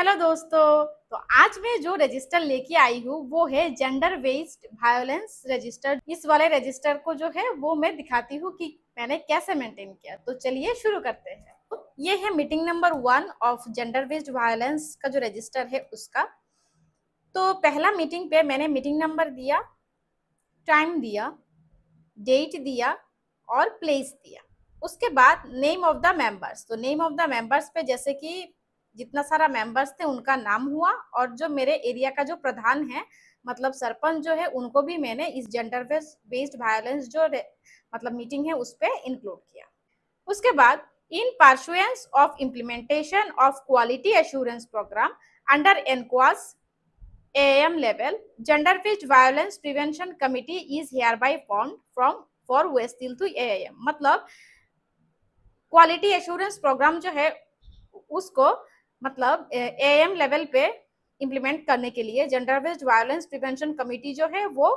Hello दोस्तों। तो आज मैं जो रजिस्टर लेके आई हूँ वो है जेंडर बेस्ड वायलेंस रजिस्टर। इस वाले रजिस्टर को जो है वो मैं दिखाती हूँ कि मैंने कैसे मेंटेन किया। तो चलिए शुरू करते हैं। तो ये है meeting number 1 of gender based violence का जो रजिस्टर है उसका। तो पहला मीटिंग पे मैंने मीटिंग नंबर दिया, टाइम दिया, डेट दिया और प्लेस दिया। उसके बाद नेम ऑफ द मेंबर्स। तो नेम ऑफ द मेंबर्स पे जैसे कि जितना सारा मेंबर्स थे उनका नाम हुआ, और जो मेरे एरिया का जो प्रधान है मतलब सरपंच जो है उनको भी मैंने इस जेंडर बेस्ड वायलेंस जो मतलब मीटिंग है उस पर इंक्लूड किया। उसके बाद in pursuance of implementation of quality assurance programme under NQAS AAM level, gender-based violence prevention committee is hereby formed for West Hill to AAM। मतलब क्वालिटी एश्योरेंस प्रोग्राम जो है उसको मतलब AAM लेवल पे इम्प्लीमेंट करने के लिए gender based violence prevention committee जो है वो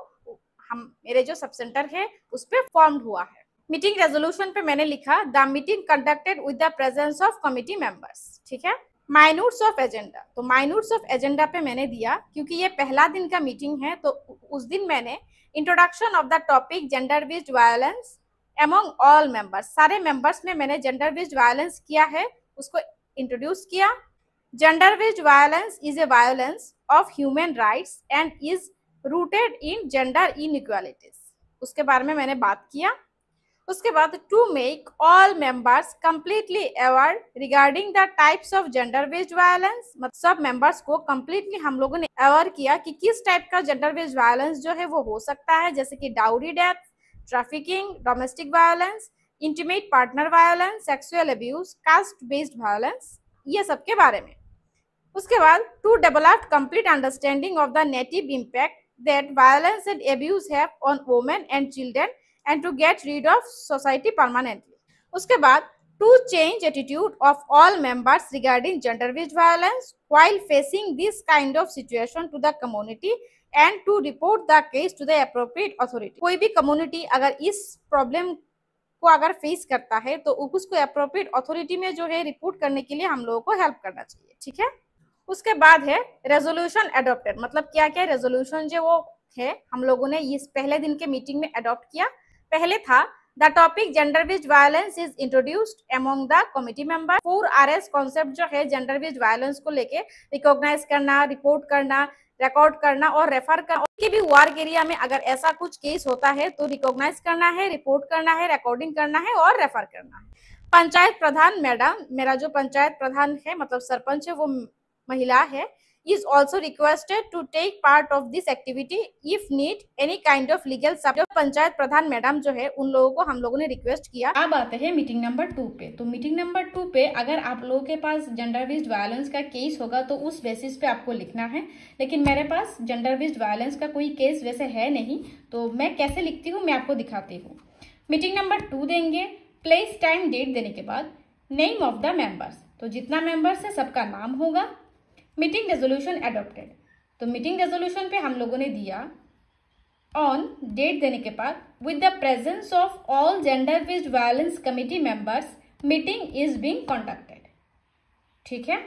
हम मेरे जो सब सेंटर है उस पे फॉर्म्ड हुआ है। मीटिंग रेजोल्यूशन पे मैंने लिखा the meeting conducted with the presence of committee members. ठीक है। माइन्यूट्स ऑफ एजेंडा। तो माइन्यूट्स ऑफ एजेंडा पे मैंने दिया क्योंकि ये पहला दिन का मीटिंग है, तो उस दिन मैंने introduction of the topic gender based violence among all members, सारे मेंबर्स में मैंने जेंडर बेस्ड वायलेंस किया है उसको इंट्रोड्यूस किया। Gender based violence is a violence of human rights and is rooted in gender inequalities, उसके बारे में मैंने बात किया। उसके बाद to make all members completely aware regarding the types of gender based violence, मतलब सब मेंबर्स को कंप्लीटली हम लोगों ने अवेयर किया कि किस टाइप का जेंडर बेस्ड वायलेंस जो है वो हो सकता है, जैसे कि dowry death, trafficking, domestic violence, intimate partner violence, sexual abuse, caste based violence, ये सब के बारे में। उसके बाद to develop complete understanding of the negative impact that violence and abuse have on women and children and to get rid of society permanently। उसके बाद to change attitude of all members regarding gender based violence while facing this kind of situation to the community and to report the case to the appropriate authority। कोई भी community अगर इस problem को अगर face करता है तो उसको अप्रोप्रिएट अथॉरिटी में जो है रिपोर्ट करने के लिए हम लोगों को हेल्प करना चाहिए। ठीक है। उसके बाद है रेजोल्यूशन अडॉप्टेड। मतलब क्या क्या रेजोल्यूशन जो वो है हम लोगों ने इस पहले दिन के मीटिंग में अडॉप्ट किया। पहले था the topic gender based violence is introduced among the committee member. 4RS concept जो है जेंडर बेस्ड वायलेंस को लेके रिकॉग्नाइज करना, रिपोर्ट करना, रिकॉर्ड करना और रेफर करना। उसके भी वार्ड एरिया में अगर ऐसा कुछ केस होता है तो रिकॉग्नाइज करना है, रिपोर्ट करना है, रिकॉर्डिंग करना है और रेफर करना है। पंचायत प्रधान मैडम, मेरा जो पंचायत प्रधान है मतलब सरपंच है वो महिला है, is also requested to take part of this activity if need any kind of legal support। Panchayat Pradhan madam जो है उन लोगों को हम लोगों ने रिक्वेस्ट किया। अब आते हैं मीटिंग नंबर 2 पे। तो मीटिंग नंबर 2 पे अगर आप लोगों के पास जेंडर बेस्ड वायलेंस का केस होगा तो उस बेसिस पे आपको लिखना है, लेकिन मेरे पास जेंडर बेस्ड वायलेंस का कोई केस वैसे है नहीं, तो मैं कैसे लिखती हूँ मैं आपको दिखाती हूँ। मीटिंग नंबर 2 देंगे, प्लेस टाइम डेट देने के बाद नेम ऑफ द मेंबर्स, तो जितना मेंबर्स है सबका नाम होगा। मीटिंग रेजोल्यूशन एडॉप्टेड, तो मीटिंग रेजोल्यूशन पे हम लोगों ने दिया ऑन डेट देने के बाद with the presence of all gender based violence committee members meeting is being conducted. ठीक है।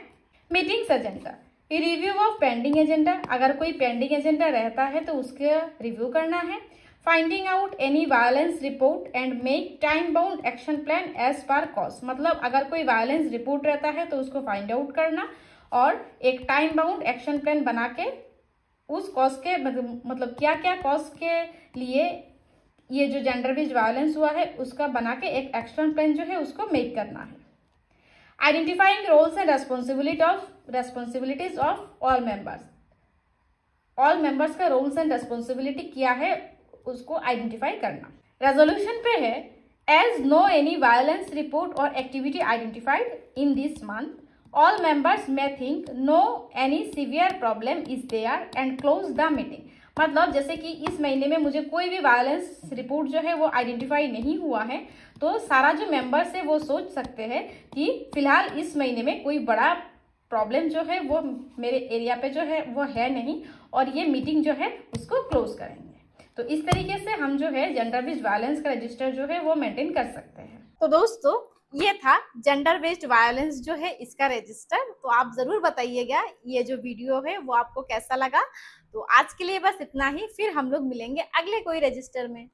Meetings agenda, review of pending agenda, अगर कोई पेंडिंग एजेंडा रहता है तो उसका रिव्यू करना है। Finding out any violence report and make time bound action plan as per cause, मतलब अगर कोई वायलेंस रिपोर्ट रहता है तो उसको फाइंड आउट करना और एक टाइम बाउंड एक्शन प्लान बना के उस कॉज के मतलब क्या क्या कॉज के लिए ये जो जेंडर बेस्ड वायलेंस हुआ है उसका बना के एक एक्शन प्लान जो है उसको मेक करना है। Identifying roles and responsibilities of all members, all members का रोल्स एंड रेस्पॉन्सिबिलिटी क्या है उसको आइडेंटिफाई करना। रेजोल्यूशन पे है as no any violence report और activity identified in this month all members may think no any severe problem is there and close the meeting। मतलब जैसे कि इस महीने में मुझे कोई भी वायलेंस रिपोर्ट जो है वो आइडेंटिफाई नहीं हुआ है, तो सारा जो मेंबर्स है वो सोच सकते हैं कि फिलहाल इस महीने में कोई बड़ा प्रॉब्लम जो है वो मेरे एरिया पे जो है वो है नहीं और ये मीटिंग जो है उसको क्लोज करेंगे। तो इस तरीके से हम जो है जेंडर बेस्ड वायलेंस का रजिस्टर जो है वो मेंटेन कर सकते हैं। तो दोस्तों ये था जेंडर बेस्ड वायलेंस जो है इसका रजिस्टर। तो आप जरूर बताइएगा ये जो वीडियो है वो आपको कैसा लगा। तो आज के लिए बस इतना ही, फिर हम लोग मिलेंगे अगले कोई रजिस्टर में।